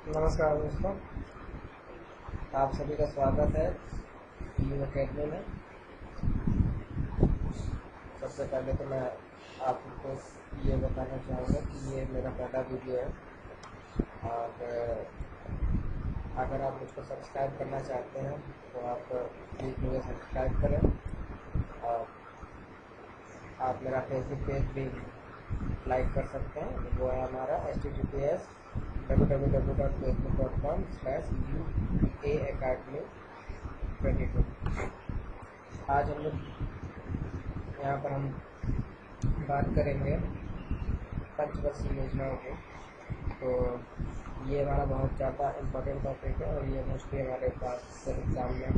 नमस्कार दोस्तों, आप सभी का स्वागत है यू अकेडमी में। सबसे पहले तो मैं आपको ये बताना चाहूँगा कि ये मेरा पहला वीडियो है और अगर आप मुझको सब्सक्राइब करना चाहते हैं तो आप प्लीज़ मुझे सब्सक्राइब करें और आप मेरा फेसबुक पेज भी लाइक कर सकते हैं। वो है हमारा https://uaacademy22। आज हम लोग यहाँ पर हम बात करेंगे पंचवर्षीय योजनाओं की। तो ये हमारा बहुत ज़्यादा इम्पोर्टेंट टॉपिक है और ये मोस्टली हमारे पास एग्ज़ाम में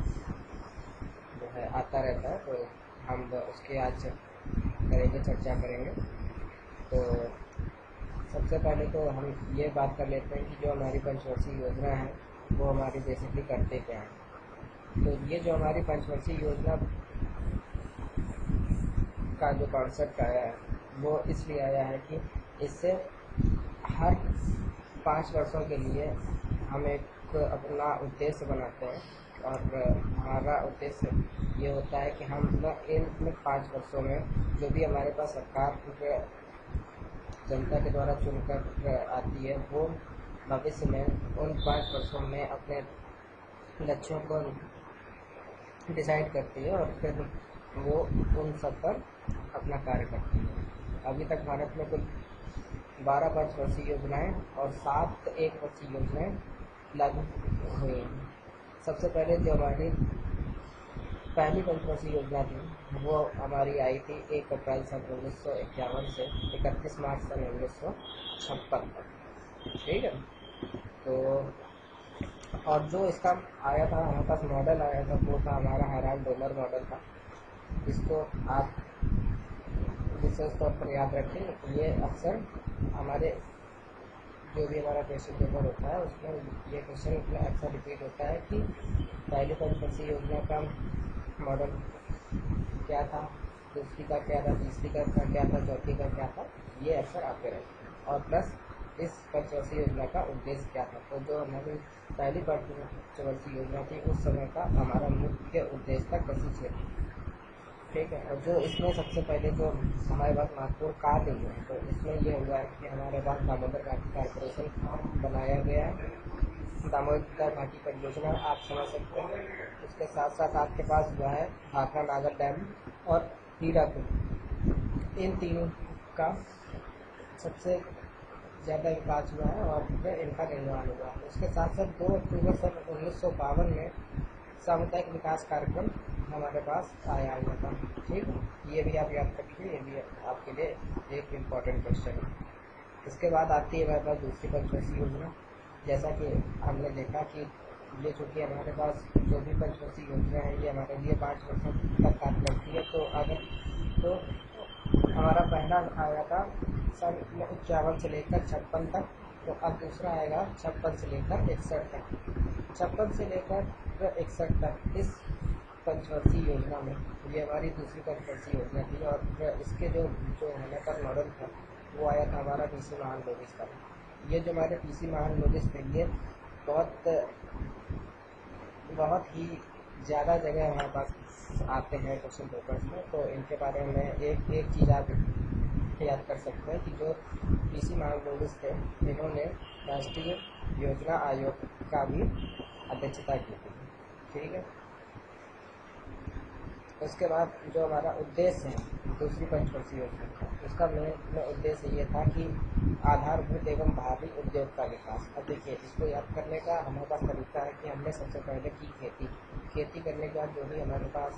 जो है आता रहता है, तो हम उसके आज चर्चा करेंगे। तो सबसे पहले तो हम ये बात कर लेते हैं कि जो हमारी पंचवर्षीय योजना है वो हमारी बेसिकली करते क्या है। तो ये जो हमारी पंचवर्षीय योजना का जो कॉन्सेप्ट आया है वो इसलिए आया है कि इससे हर 5 वर्षों के लिए हम एक अपना उद्देश्य बनाते हैं और हमारा उद्देश्य ये होता है कि हम इन 5 वर्षों में जो भी हमारे पास सरकार जनता के द्वारा चुनकर आती है वो भविष्य में उन 5 वर्षों में अपने लक्ष्यों को डिसाइड करती है और फिर वो उन सब पर अपना कार्य करती है। अभी तक भारत में कुल 12 पंचवर्षीय योजनाएं और 7 एक वर्षीय योजनाएं लागू हुई हैं। सबसे पहले जो हमारी पहली पंचवर्षीय योजना थी वो हमारी आई थी 1 अप्रैल सन 1951 से 31 मार्च सन 1956 तक। ठीक है। तो और जो इसका आया था हमारे पास मॉडल आया था वो था हमारा हैराल्ड डोलर मॉडल था। इसको आप विशेष तौर पर याद रखें। ये अक्सर हमारे जो भी हमारा क्वेश्चन पेपर होता है उसमें ये क्वेश्चन अक्सर रिपीट होता है कि पहली पंचवर्षीय योजना का मॉडल क्या था, दूसरी का क्या था, तीसरी का क्या था, चौथी का क्या था, ये अक्सर आते रहते हैं। और प्लस इस पंचवर्षीय योजना का उद्देश्य क्या था। तो जो हमारी पहली पंचवर्षीय योजना थी उस समय का हमारा मुख्य उद्देश्य था कृषि क्षेत्र। ठीक है। और जो इसमें सबसे पहले जो हमारे पास महत्वपूर्ण कार्य हुए हैं तो इसमें ये हुआ है कि हमारे पास दामोदर घाटी कॉर्पोरेशन बनाया गया है। दामोदर घाटी परियोजना आप समझ सकते हैं। उसके साथ साथ आपके पास हुआ है भाखड़ा नागर डैम और हीराकुद। इन तीनों का सबसे ज़्यादा विकास हुआ है और इनका निर्माण हुआ है। उसके साथ साथ 2 अक्टूबर सन 1952 में सामुदायिक विकास कार्यक्रम हमारे पास आया हुआ था। ठीक है। ये भी आप याद रखिए, ये भी आपके लिए एक इम्पॉर्टेंट क्वेश्चन है। इसके बाद आती है हमारे पास दूसरी पंचवर्षीय योजना। जैसा कि हमने देखा कि ये चूँकि हमारे पास जो भी पंचवर्षीय योजना है ये हमारे लिए 5 वर्षों तक कार्य करती है। तो हमारा पहला आया था सन 51 से लेकर 56 तक। तो अब दूसरा आएगा 56 से लेकर 61 तक। 56 से लेकर 61 तक इस पंचवर्षीय योजना में ये हमारी दूसरी पंचवर्षीय योजना थी और इसके जो होने का मॉडल था वो आया था हमारा पीसी महान लोडिस का। ये जो हमारे पीसी महान लोडिस थे ये बहुत ही ज़्यादा जगह हमारे पास आते हैं क्वेश्चन पेपर्स में। तो इनके बारे में एक चीज़ आप याद कर सकते हैं कि जो पीसी महान लोडिस थे इन्होंने राष्ट्रीय योजना आयोग का भी अध्यक्षता की थी। ठीक है। उसके बाद जो हमारा उद्देश्य है दूसरी पंचवर्षीय योजना का उसका मेन उद्देश्य ये था कि आधारभूत एवं भारी उद्योग का विकास। अब देखिए इसको याद करने का हमारे पास तरीका है कि हमने सबसे पहले की खेती करने के बाद जो भी हमारे पास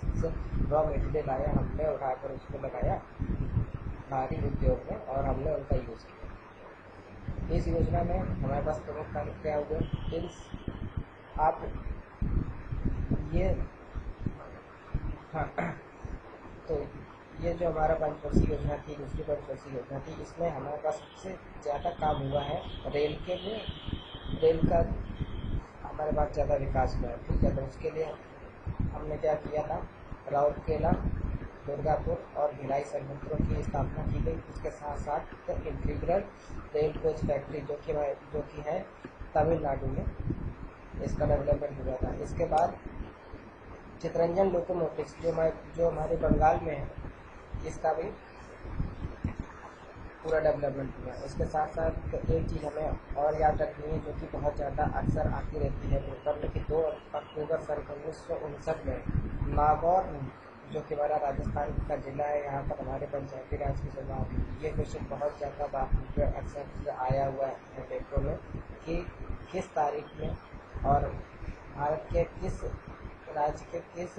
रॉ मटेरियल आया हमने उठाकर उसको लगाया भारी उद्योग में और हमने उनका यूज़ किया। इस योजना में हमारे पास प्रमुख कार्य क्या हुए आप ये हाँ। तो ये जो हमारा पंचवर्षीय योजना थी दूसरी पंचवर्षीय योजना थी इसमें हमारे पास सबसे ज़्यादा काम हुआ है रेल के लिए। रेल का हमारे पास ज़्यादा विकास हुआ है। ठीक है। तो उसके लिए हमने क्या किया था, राउरकेला, दुर्गापुर और भिलाई संयंत्रों की स्थापना की गई। उसके साथ साथ इंटीग्रल रेल कोच फैक्ट्री जो कि है तमिलनाडु में इसका डेवलपमेंट हुआ था। इसके बाद चितरंजन लोकोमोटिव्स जो हमारे बंगाल में है, इसका भी पूरा डेवलपमेंट हुआ है। इसके साथ साथ एक चीज़ हमें और याद रखनी है, जो कि बहुत ज़्यादा अक्सर आती रहती है पेपर में, कि 2 अक्टूबर सन 1959 में नागौर, जो कि हमारा राजस्थान का ज़िला है, यहाँ पर हमारे पंचायती राज की शुरुआत हुई। ये क्वेश्चन बहुत ज़्यादा बात अक्सर आया हुआ है पेपरों में कि किस तारीख में और भारत के किस राज्य के किस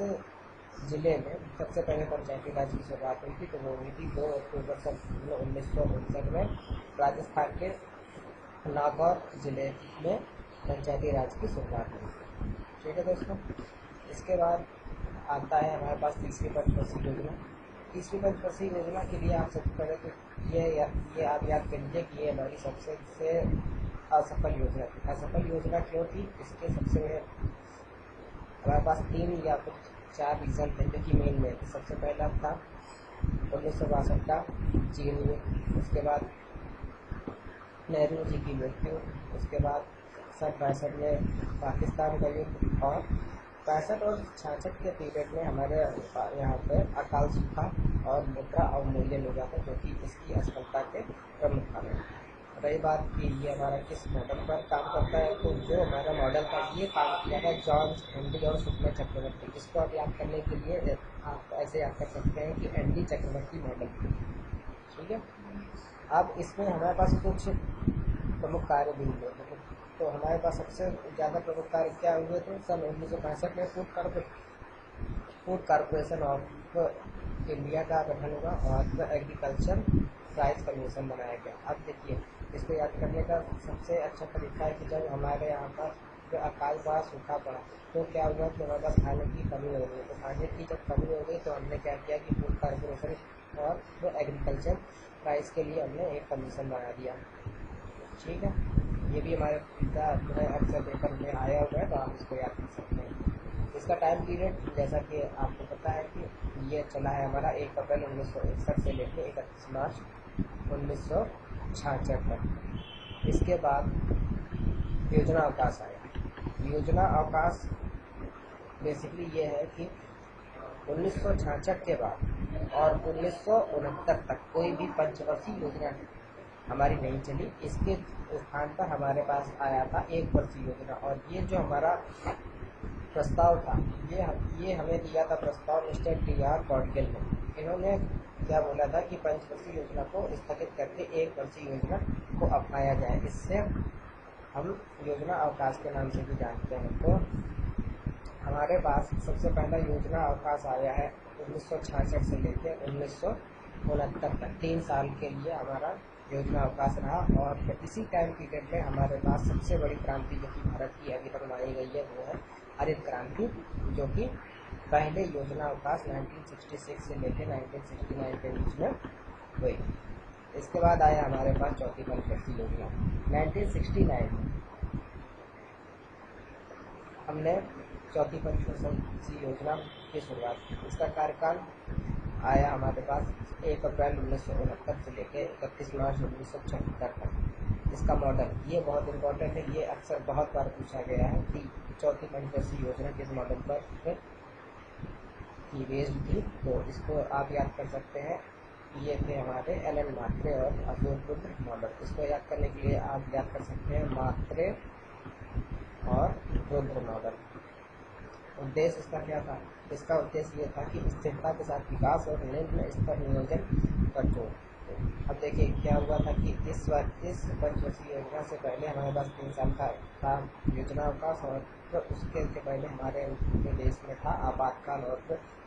ज़िले में सबसे पहले पंचायती राज की शुरुआत हुई थी। तो वो हुई थी 2 अक्टूबर सन 1959 में राजस्थान के नागौर ज़िले में पंचायती राज की शुरुआत हुई। ठीक है दोस्तों, इसके बाद आता है हमारे पास तीसरी पंचवर्षीय योजना। तीसरी पंचवर्षीय योजना के लिए आप सबसे पहले तो ये आप याद कर लीजिए कि ये हमारी सबसे असफल योजना थी। असफल योजना क्यों थी? इसके सबसे बड़े हमारे पास 3 या कुछ 4 रीज़न थे जो कि मेन में थे। सबसे पहला था 1962 का चीन युद्ध, उसके बाद नेहरू जी की मृत्यु, उसके बाद सन 65 में पाकिस्तान का युद्ध, और 65 और 66 के पीरियड में हमारे यहाँ पर अकाल सूखा और मुद्रा अवमूल्यन हुआ था, जो कि इसकी असफलता के प्रमुख कारण। रही बात कि ये हमारा किस मॉडल पर काम करता है, तो जो हमारा मॉडल था ये काम किया था जॉन्स हेनरी और सुकमा चक्रवर्ती। इसको आप याद करने के लिए आप ऐसे याद कर सकते हैं कि एनडी चक्रवर्ती मॉडल। ठीक है, अब इसमें हमारे पास कुछ प्रमुख कार्य भी हुए थे। तो हमारे पास सबसे ज़्यादा प्रमुख कार्य क्या हुए थे? सन 1965 में फूड कॉरपोरेशन ऑफ इंडिया का गठन हुआ और एग्रीकल्चर प्राइस कमीशन बनाया गया। अब देखिए, इसको याद करने का सबसे अच्छा तरीका है कि जब हमारे यहाँ पर जो अकाल हुआ, सूखा पड़ा, तो क्या हुआ कि हमारे पास खाने की कमी हो गई। तो खाने की जब कमी हो गई तो हमने क्या किया कि फूड कॉरपोरेशन और जो एग्रीकल्चर प्राइस के लिए हमने एक कमीशन बना दिया। ठीक है, ये भी हमारे जो है अक्सर पेपर में आया हुआ है, तो आप इसको याद कर सकते हैं। इसका टाइम पीरियड जैसा कि आपको पता है कि ये चला है हमारा 1 अप्रैल 1961 से लेकर 31 मार्च 1966 तक। इसके बाद योजना अवकाश आया। योजना अवकाश बेसिकली ये है कि 1966 के बाद और 1969 तक कोई भी पंचवर्षीय योजना हमारी नहीं चली। इसके स्थान पर हमारे पास आया था 1 वर्षीय योजना, और ये जो हमारा प्रस्ताव था, ये हमें दिया था प्रस्ताव मिस्टर टी.आर. गॉडगिल ने। इन्होंने क्या बोला था कि पंचवर्षीय योजना को स्थगित करके 1 वर्षीय योजना को अपनाया जाए। इससे हम योजना अवकाश के नाम से भी जानते हैं। तो हमारे पास सबसे पहला योजना अवकाश आया है 1966 से लेकर 1969 तक। 3 साल के लिए हमारा योजना अवकाश रहा, और इसी टाइम पीरियड में हमारे पास सबसे बड़ी क्रांति जो कि भारत की अभी तक मानी गई है वो है हरित क्रांति, जो कि पहले योजना अवकाश 1966 से लेकर 1969 के बीच में हुई। इसके बाद आया हमारे पास चौथी पंचवर्षीय योजना। 1969 में हमने चौथी पंचवर्षीय योजना की शुरुआत की। इसका कार्यकाल आया हमारे पास 1 अप्रैल 1969 से लेकर 31 मार्च 1976 तक। इसका मॉडल ये बहुत इम्पोर्टेंट है, ये अक्सर बहुत बार पूछा गया है कि चौथी पंचवर्षीय योजना किस मॉडल पर की बेस्ड थी। तो इसको आप याद कर सकते हैं, ये थे हमारे एल.एन. म्हात्रे और अशोक रुद्र मॉडल। इसको याद करने के लिए आप याद कर सकते हैं म्हात्रे और रुद्र मॉडल। उद्देश्य इसका क्या था? इसका उद्देश्य ये था कि स्थिरता के साथ विकास और निम्न स्तर नियोजन पर जोर। अब देखिए क्या हुआ था कि इस पंचवर्षीय योजना से पहले हमारे पास 3 साल का था योजना अवकाश, और तो उसके पहले हमारे देश में था आपातकाल और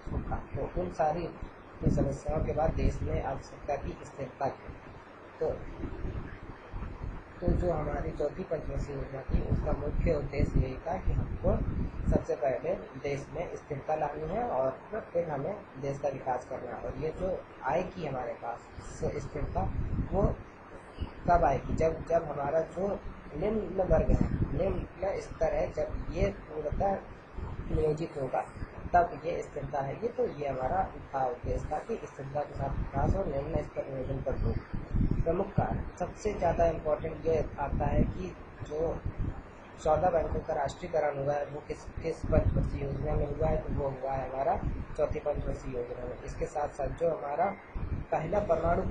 सूखा। तो उन सारी समस्याओं के बाद देश में आवश्यकता थी स्थिरता की। तो जो हमारी चौथी पंचवर्षीय योजना थी उसका मुख्य उद्देश्य यही था कि हमको सबसे पहले देश में स्थिरता लानी है और फिर हमें देश का विकास करना है। और ये जो आएगी हमारे पास स्थिरता, वो कब आएगी? जब हमारा जो निम्न वर्ग है, निम्न स्तर है, जब ये पूर्णतः नियोजित होगा तब ये स्थिरता है। ये तो ये हमारा था उद्देश्य था कि स्थिरता के साथ विकास और निम्न स्तर नियोजन पर जोर। प्रमुख कारण सबसे ज़्यादा इम्पोर्टेंट ये आता है कि जो 14 बैंकों का राष्ट्रीयकरण हुआ है वो किस किस पंचवर्षीय योजना में हुआ है, तो वो हुआ है हमारा चौथी पंचवर्षीय योजना में। इसके साथ साथ जो हमारा पहला परमाणु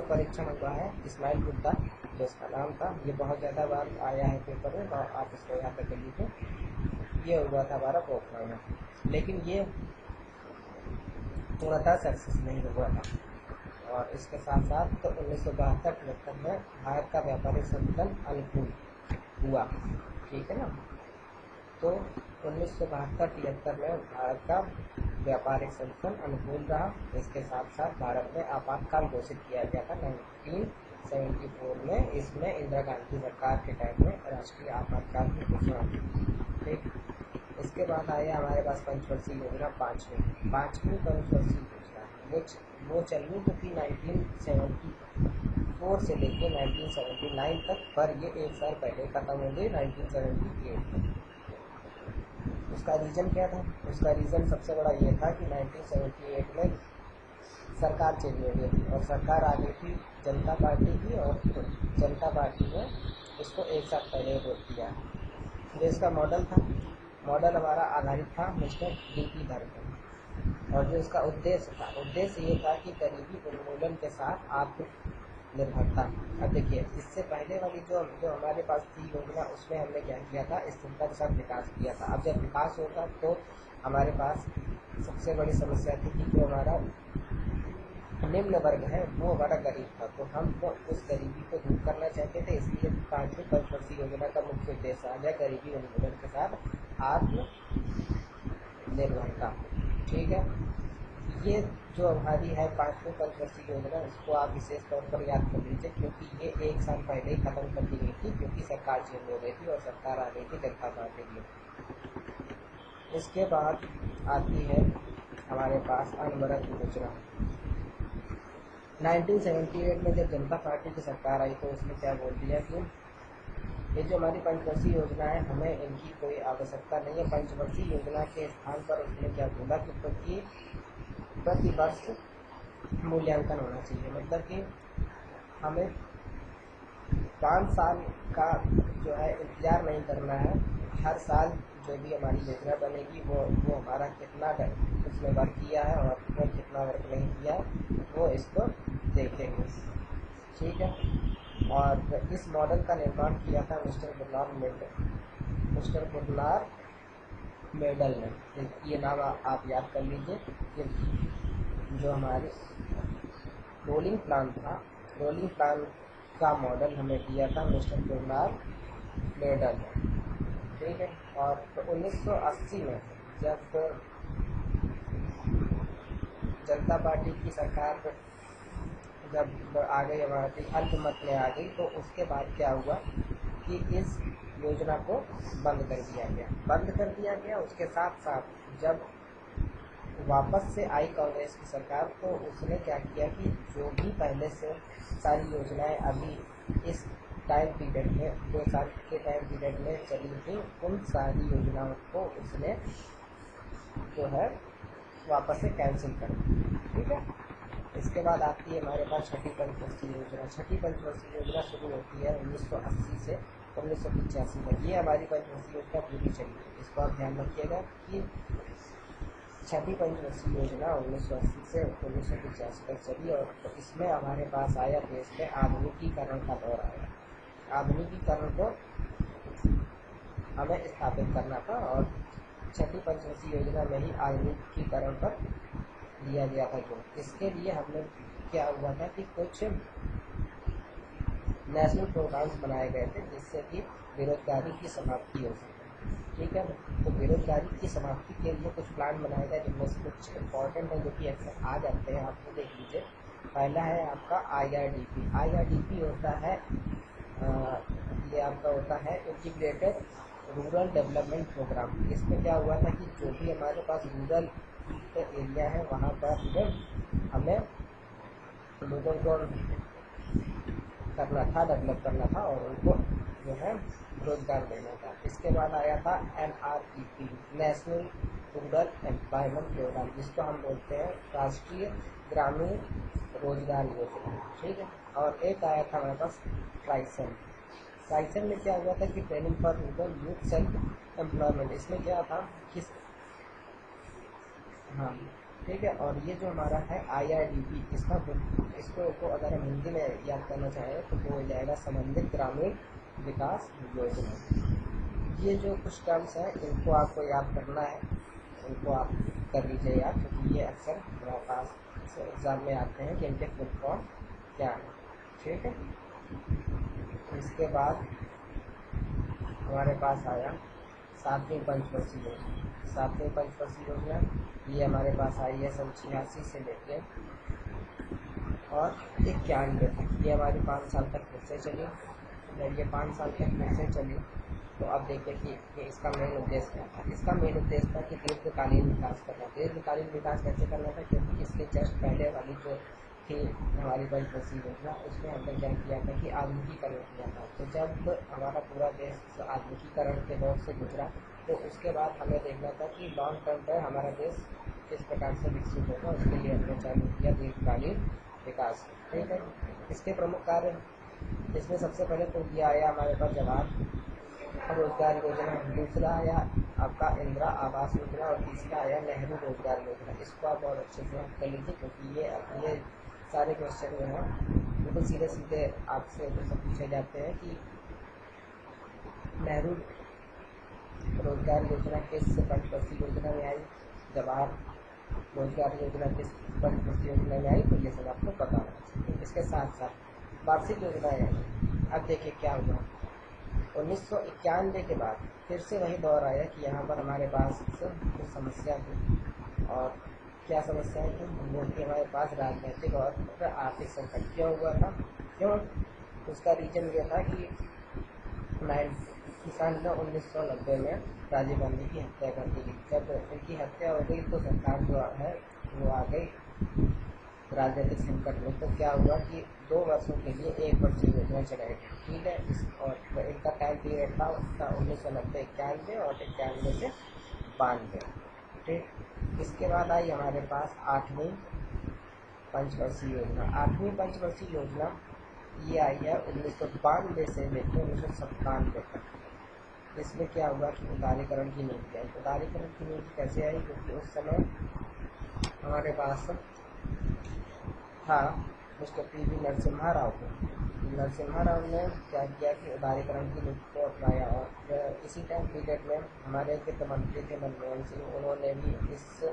परीक्षण हुआ है इस्माइल कुद्दा, जो इसका नाम था, ये बहुत ज़्यादा बार आया है पेपर में, और आप इसको याद कर लीजिए। ये हुआ था हमारा पोखरण में, लेकिन ये पूर्णतः सक्सेस नहीं हुआ था। और इसके साथ साथ तो 1972-73 में भारत का व्यापारिक संतुलन अनुकूल हुआ, ठीक है ना। तो 1972-73 में भारत का व्यापारिक संतुलन अनुकूल रहा। इसके साथ साथ भारत में आपातकाल घोषित किया गया था 1974 में। इसमें इंदिरा गांधी सरकार के टाइम में राष्ट्रीय आपातकाल की घोषणा की, ठीक। इसके बाद आया हमारे पास पंचवर्षीय योजना पाँचवीं पंचवर्षीय योजना, वो चलनी तो थी 1974 से लेकर 1979 तक, पर ये एक साल पहले खत्म हो गई 1978 में। उसका रीज़न क्या था? उसका रीज़न सबसे बड़ा ये था कि 1978 में सरकार चेंज हो गई थी और सरकार आ गई थी जनता पार्टी की, और जनता पार्टी ने इसको एक साल पहले वोट दिया। जो इसका मॉडल हमारा आधारित था मिस्टर डी.पी. दर पर, और जो इसका उद्देश्य ये था कि गरीबी उन्मूलन के साथ आत्मनिर्भरता। अब देखिए, इससे पहले वाली जो हमारे पास थी योजना, उसमें हमने क्या किया था, स्थिरता के साथ विकास किया था। अब जब विकास होगा तो हमारे पास सबसे बड़ी समस्या थी कि जो हमारा निम्न वर्ग है वो हमारा गरीब था, तो हम तो उस गरीबी को दूर करना चाहते थे। इसलिए पाँचवीं पंचवर्षीय योजना का मुख्य उद्देश्य आ गया गरीबी उन्मूलन के साथ आत्मनिर्भरता, ठीक है। ये जो हमारी है पाँचवीं पंचवर्षीय योजना, इसको आप विशेष तौर पर याद कर लीजिए, क्योंकि ये एक साल पहले ही खत्म कर दी गई थी, क्योंकि सरकार चेंज हो गई थी और सरकार आ गई थी जनता पार्टी की। इसके बाद आती है हमारे पास अनवरत योजना। 1978 में जब जनता पार्टी की सरकार आई तो उसने क्या बोल दिया कि ये जो हमारी पंचवर्षीय योजना है, हमें इनकी कोई आवश्यकता नहीं है। पंचवर्षीय योजना के स्थान पर उसने क्या बोला कि प्रति वर्ष मूल्यांकन होना चाहिए, मतलब कि हमें 5 साल का जो है इंतज़ार नहीं करना है। हर साल जो भी हमारी योजना बनेगी वो हमारा कितना उसने वर्क किया है और कितना वर्क नहीं किया है, वो इसको देखेंगे, ठीक है। और इस मॉडल का निर्माण किया था मिस्टर बर्नार्ड मेडल ने। ये नाम आप याद कर लीजिए। कि जो हमारे रोलिंग प्लान का मॉडल हमें दिया था मिस्टर बर्नार्ड मेडल ने, ठीक है। और तो 1980 में जब जनता पार्टी की सरकार जब आ गई, हमारी अल्पमत में आ गई, तो उसके बाद क्या हुआ कि इस योजना को बंद कर दिया गया। उसके साथ साथ जब वापस से आई कांग्रेस की सरकार, तो उसने क्या किया कि जो भी पहले से सारी योजनाएं अभी इस टाइम पीरियड में 2 साल के टाइम पीरियड में चली थी, उन सारी योजनाओं को उसने जो है वापस से कैंसिल कर दिया, ठीक है। इसके बाद आती है हमारे पास छठी पंचवर्षीय योजना। छठी पंचवर्षीय योजना शुरू होती है 1980 से 1985 में। ये हमारी पंचवर्षीय योजना पूरी चली है, इसको आप ध्यान रखिएगा कि छठी पंचवर्षीय योजना 1980 से 1985 तक चली, और तो इसमें हमारे पास आया देश में आधुनिकीकरण का दौर आया। आधुनिकीकरण को हमें स्थापित करना था, और छठी पंचवर्षीय योजना में ही आधुनिकीकरण पर दिया गया था। जो इसके लिए हमने क्या हुआ था कि कुछ नेशनल प्रोग्राम्स बनाए गए थे, जिससे कि बेरोजगारी की समाप्ति हो सके, ठीक है। तो बेरोजगारी की समाप्ति के लिए कुछ प्लान बनाए गए, जिनमें से कुछ इंपॉर्टेंट है जो कि अक्सर आ जाते हैं, आपको देख लीजिए। पहला है आपका IRDP होता है ये आपका होता है इंटीग्रेटेड रूरल डेवलपमेंट प्रोग्राम। इसमें क्या हुआ था कि जो भी हमारे पास रूरल एरिया है वहाँ पर हमें लोगों को करना था, डेवलप करना था, और उनको जो है रोजगार देना था। इसके बाद आया था NREP, national rural employment programme, जिसको हम बोलते हैं राष्ट्रीय ग्रामीण रोजगार योजना, ठीक है। और एक आया था हमारे पास ट्राइसन, साइसन में क्या हुआ था कि training for rural youth self employment, इसमें क्या था कि हाँ ठीक है। और ये जो हमारा है IRDP, इसको अगर हम हिंदी में याद करना चाहें तो वो हो जाएगा समन्वित ग्रामीण विकास योजना। ये जो कुछ टर्म्स हैं इनको आपको याद करना है, इनको आप कर लीजिए याद, क्योंकि ये अक्सर हमारे पास एग्ज़ाम में आते हैं कि इनके फुल फॉर्म क्या है। ठीक है, इसके बाद हमारे पास आया 7वीं पंचवर्षीय योजना। 7वीं पंचवर्षीय योजना ये हमारे पास आई है सन 86 से लेके और 91 तक। ये हमारी 5 साल तक फिर से चली। जब ये 5 साल तक फिर से चली तो अब देखिए कि इसका मेन उद्देश्य क्या था। इसका मेन उद्देश्य था कि दीर्घकालीन विकास करना। दीर्घकालीन विकास कैसे करना था, क्योंकि इसके जस्ट पहले वाली जो थी हमारी पंचवर्षीय योजना, उसमें हमने क्या किया था कि आधुनिकीकरण किया था। तो जब हमारा पूरा देश आधुनिकीकरण के दौर से गुजरा तो उसके बाद हमें देखना था कि लॉन्ग टर्म पर हमारा देश किस प्रकार से विकसित होगा, उसके लिए हमने चालू किया दीर्घकालीन विकास। ठीक है, इसके प्रमुख कार्य, इसमें सबसे पहले तो ये आया हमारे पास जवाहर रोजगार योजना, दूसरा आया आपका इंदिरा आवास योजना और तीसरा आया नेहरू रोजगार योजना। इसको आप बहुत अच्छे से कर लीजिए, क्योंकि ये सारे क्वेश्चन जो हैं बिल्कुल सीधे सीधे आपसे जो सब पूछे जाते हैं कि नेहरू रोजगार योजना किस पंचवर्षीय योजना में आई, जवाहर रोजगार योजना किस पंचवर्षीय योजना में आई, तो ये सब आपको पता होना चाहिए। इसके साथ साथ वार्षिक योजनाएँ आई। अब देखिए क्या हुआ, 1991 के बाद फिर से वही दौर आया कि यहाँ पर हमारे पास कुछ समस्या थी। और क्या समस्या थी, वो थी हमारे पास राजनीतिक और आर्थिक संकट। क्यों हुआ था, क्यों, उसका रीजन ये था कि सन 1990 में राजीव गांधी की हत्या कर दी गई। जब उनकी हत्या हो गई तो सरकार जो है वो आ गई राजनीतिक संकट में। तो क्या हुआ कि 2 वर्षों के लिए 1 वर्षीय योजना चलाई गई। ठीक है, और इनका टाइम पीरियड था उसका 1990-91 और 91 से 92। ठीक, इसके बाद आई हमारे पास 8वीं पंचवर्षीय योजना। 8वीं पंचवर्षीय योजना ये आई है 1992 से लेकर 1997 तक। इसमें क्या हुआ कि उदारीकरण की नीति आई। उदारीकरण की नीति कैसे आई, क्योंकि उस समय हमारे पास था मिस्टर PV नरसिम्हा राव को। नरसिम्हा राव ने क्या किया कि उदारीकरण की नीति को अपनाया और इसी टाइम पीरियड में हमारे वित्त मंत्री थे मनमोहन सिंह, उन्होंने भी इस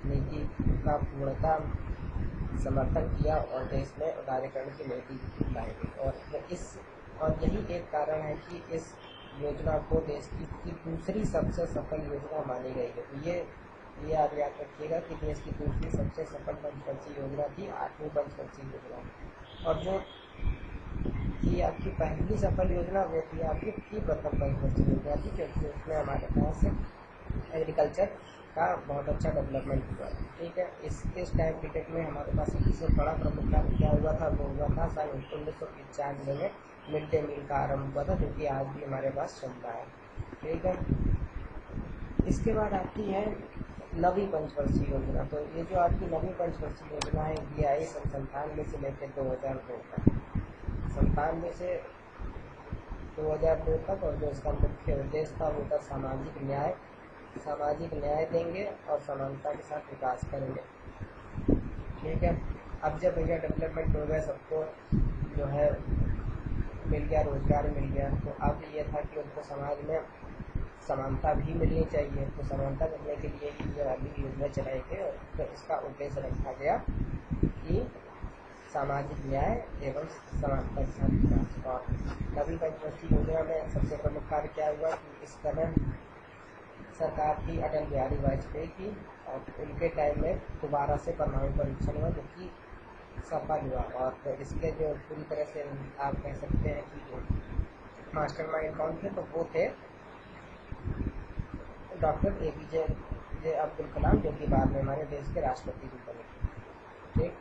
नीति का पूर्णतः समर्थन किया और देश में उदारीकरण की नीति लाई गई। और यही एक कारण है कि इस योजना को देश की दूसरी सबसे सफल योजना मानी गई है। तो ये याद रखिएगा कि देश की दूसरी सबसे सफल पंचवर्षीय योजना थी 8वीं पंचवर्षीय योजना। और जो थी आपकी पहली सफल योजना वो थी आपकी प्रथम पंचवर्षीय योजना थी, क्योंकि उसमें हमारे पास एग्रीकल्चर का बहुत अच्छा डेवलपमेंट हुआ। ठीक है, इस टाइम पीरियड में हमारे पास सबसे बड़ा प्रमुख कार्य क्या हुआ था, वो हुआ था सन 1995 में मिड डे मील का आरंभ हुआ था, जो कि आज भी हमारे पास चल रहा है। ठीक है, इसके बाद आती है 9वीं पंचवर्षीय योजना। तो ये जो आपकी 9वीं पंचवर्षीय योजना है ये आई सन 97 से लेकर 2002 तक। 97 से 2002 तक, और जो इसका मुख्य उद्देश्य था वो था सामाजिक न्याय देंगे और समानता के साथ विकास करेंगे। ठीक है, अब जब भैया डेवलपमेंट हो गया, सबको जो है मिल गया, रोजगार मिल गया, तो अब ये था कि उनको समाज में समानता भी मिलनी चाहिए। तो समानता मिलने के लिए ही ये वाली योजना चलाई गई। तो इसका उद्देश्य रखा गया कि सामाजिक न्याय एवं समानता के साथ विकास। और 9वीं पंचवर्षीय योजना में सबसे प्रमुख कार्य क्या हुआ कि इस समय सरकार थी अटल बिहारी वाजपेयी की, और उनके टाइम में दोबारा से परमाणु परीक्षण हुआ, जो कि सफल हुआ। और इसके जो पूरी तरह से आप कह सकते हैं कि जो मास्टरमाइंड कौन थे, तो वो थे डॉक्टर APJ अब्दुल कलाम, जो कि बाद में हमारे देश के राष्ट्रपति भी बने। ठीक,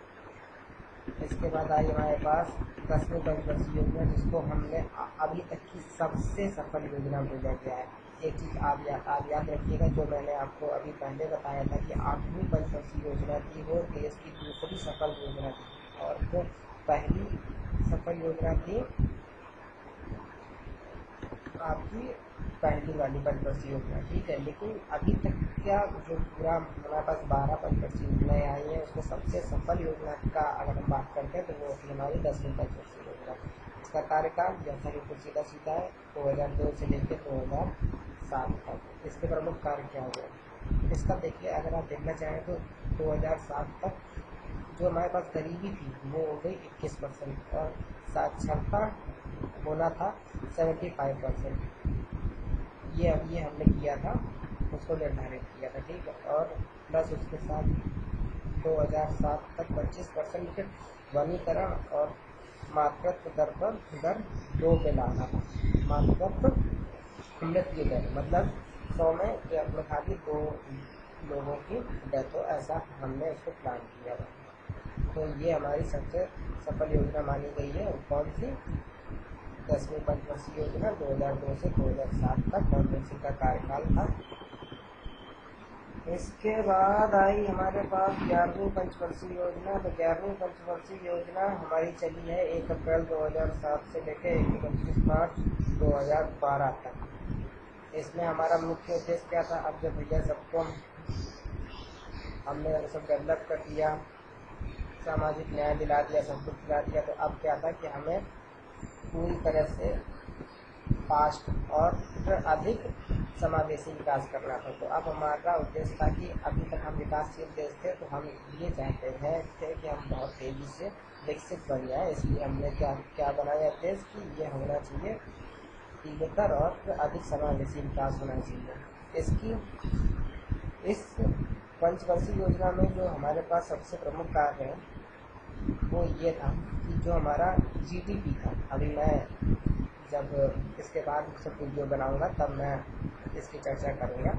इसके बाद आई हमारे पास 10वीं पंचवर्षीय योजना, जिसको हमने अभी तक की सबसे सफल योजना बोला गया है। एक चीज़ आप याद रखिएगा, जो मैंने आपको अभी पहले बताया था कि 8वीं पंचवर्षीय योजना थी वो देश की दूसरी सफल योजना थी, और जो पहली सफल योजना थी आपकी पहली वाली पंचवर्षीय योजना, ठीक है। लेकिन अभी तक क्या जो पूरा हमारे पास 12 पंचवर्षीय योजनाएँ आई हैं, उसमें सबसे सफल योजना का अगर हम बात करते हैं तो वो होती है हमारी 10वीं पंचवर्षीय योजना। इसका कार्यकाल जैसा कि कुछ सीधा सीधा है 2002 से लेकर 2007 तक। इसके प्रमुख कार्य क्या हुए इसका देखिए, अगर आप देखना चाहें तो 2007 तक जो हमारे पास गरीबी थी वो हो गई 21% और साक्षरता होना था 75%। ये हमने किया था, उसको निर्धारित किया था, ठीक है। और प्लस उसके साथ 2007 तक 25% वनीकरण और मातृत्व दर 2 पे लाना था। मातृत्व मृत्यु दर मतलब 100 में अपने खाली 2 लोगों की डेथ हो, ऐसा हमने उसको प्लान किया था। तो ये हमारी सबसे सफल योजना मानी गई है। और कौन सी? 10वीं पंचवर्षीय योजना 2002 से 2007 तक मनमोहन सिंह का कार्यकाल था। इसके बाद आई हमारे पास 11वीं पंचवर्षीय योजना। तो 11वीं पंचवर्षीय योजना हमारी चली है 1 अप्रैल 2007 से लेकर 31 मार्च 2012 तक। इसमें हमारा मुख्य उद्देश्य क्या था? अब जब भैया सबको हमने सब डेवलप कर दिया, सामाजिक न्याय दिला दिया, सब कुछ दिला दिया, तो अब क्या था कि हमें पूरी तरह से फास्ट और अधिक समावेशी विकास करना था। तो अब हमारा उद्देश्य था कि अभी तक हम विकासशील देश थे, तो हम ये चाहते थे कि हम बहुत तेज़ी से विकसित बन जाए। इसलिए हमने क्या बनाया देश कि ये होना चाहिए तीव्रतर और अधिक समावेशी विकास होना चाहिए। इस पंचवर्षीय योजना में जो हमारे पास सबसे प्रमुख कार्य है वो ये था कि जो हमारा जीडीपी था, अभी मैं जब इसके बाद सब वीडियो बनाऊंगा तब मैं इसकी चर्चा करूंगा,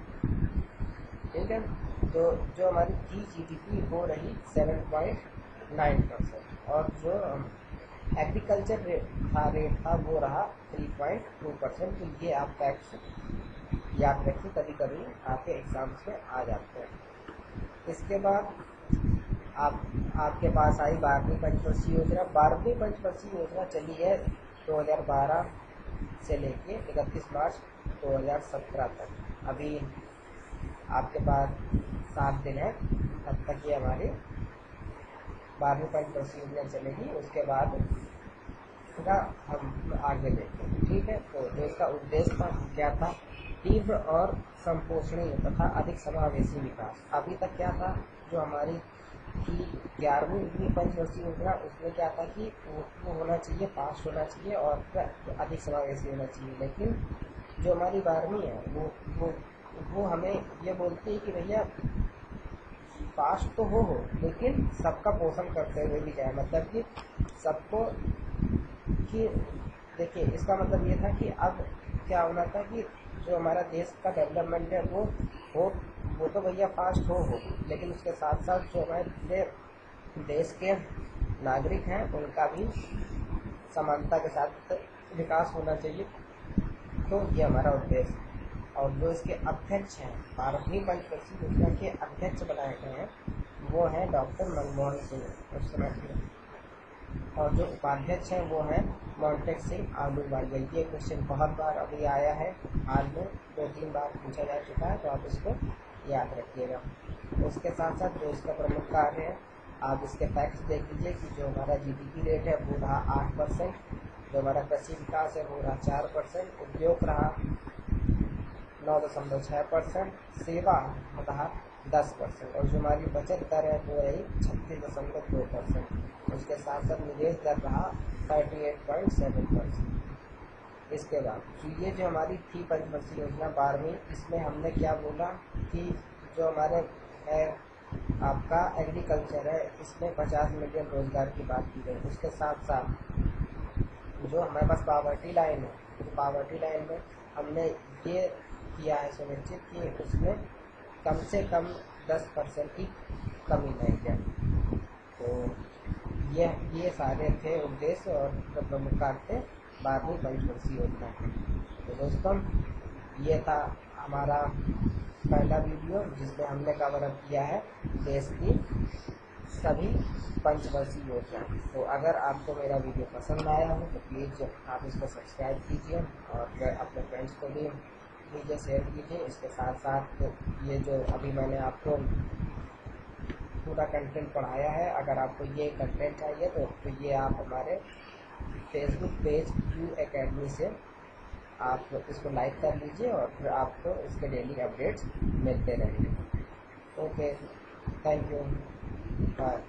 ठीक है। तो जो हमारी थी जीडीपी वो रही 7.9% और जो एग्रीकल्चर रेट था वो रहा 3.2%। तो ये आप फैक्ट्स याद रखिए, कभी कभी आपके एग्जाम्स में आ जाते हैं। इसके बाद आपके पास आई 12वीं पंचवर्षीय योजना। 12वीं पंचवर्षीय योजना चली है 2012 से लेके 31 मार्च 2017 तक। अभी आपके पास 7 दिन है, तब तक ये हमारी 12वीं पंचवर्षीय योजना चलेगी। उसके बाद हम आगे देखेंगे, ठीक है। तो जो इसका उद्देश्य क्या था? तीव्र और संपोषणीय तथा अधिक समावेशी विकास। अभी तक क्या था? जो हमारी कि 11वीं पंचवर्षीय योजना, उसमें क्या था कि वो होना चाहिए, फास्ट होना चाहिए और अधिक समावेशी होना चाहिए। लेकिन जो हमारी 12वीं है वो हमें ये बोलती है कि भैया फास्ट तो हो लेकिन सबका पोषण करते हुए भी जाए। मतलब कि सबको कि देखिए, इसका मतलब ये था कि अब क्या होना था कि जो हमारा देश का डेवलपमेंट है वो तो भैया फास्ट हो, लेकिन उसके साथ साथ जो हमारे पूरे देश के नागरिक हैं उनका भी समानता के साथ विकास होना चाहिए। तो ये हमारा उद्देश्य। और जो इसके अध्यक्ष हैं, 12वीं पंचवर्षीय योजना के अध्यक्ष बनाए गए हैं वो हैं डॉक्टर मनमोहन सिंह उस समय के, और जो उपाध्यक्ष हैं वो हैं मोंटेक सिंह आहलूवालिया। ये क्वेश्चन बहुत बार अभी आया है, हाल में 2-3 बार पूछा जा चुका है, तो आप इसको याद रखिएगा। उसके साथ साथ जो इसका प्रमुख कार्य है, आप इसके फैक्ट्स देख लीजिए कि जो हमारा जीडीपी रेट है वो रहा 8%, जो हमारा कृषि विकास है वो रहा 4%, उद्योग रहा 9.6%, सेवा रहा 10% और जो हमारी बचत दर है वो रही 36.2%। उसके साथ साथ निवेश दर रहा 38.7%। इसके बाद ये जो हमारी थी पंचवर्षीय योजना 12वीं, इसमें हमने क्या बोला कि जो हमारे है आपका एग्रीकल्चर है, इसमें 50 मिलियन रोजगार की बात की गई। उसके साथ साथ जो हमारे पास पावर्टी लाइन है, तो पावर्टी लाइन में हमने ये किया है सुनिश्चित कि उसमें कम से कम 10% की कमी नहीं है। तो ये सारे थे उद्देश्य और प्रमुख कार्य थे 12वीं पंचवर्षीय योजना के। तो दोस्तों, ये था हमारा पहला वीडियो जिसमें हमने कवर अप किया है देश की सभी पंचवर्षीय योजना। तो अगर आपको मेरा वीडियो पसंद आया हो तो प्लीज़ आप इसको सब्सक्राइब कीजिए और अपने फ्रेंड्स को भी कीजिए, शेयर कीजिए। इसके साथ साथ ये जो अभी मैंने आपको पूरा कंटेंट पढ़ाया है, अगर आपको ये कंटेंट चाहिए तो ये आप हमारे फेसबुक पेज क्यू एकेडमी से आप इसको लाइक कर लीजिए और फिर आपको इसके डेली अपडेट्स मिलते रहेंगे। Okay, thank you, bye.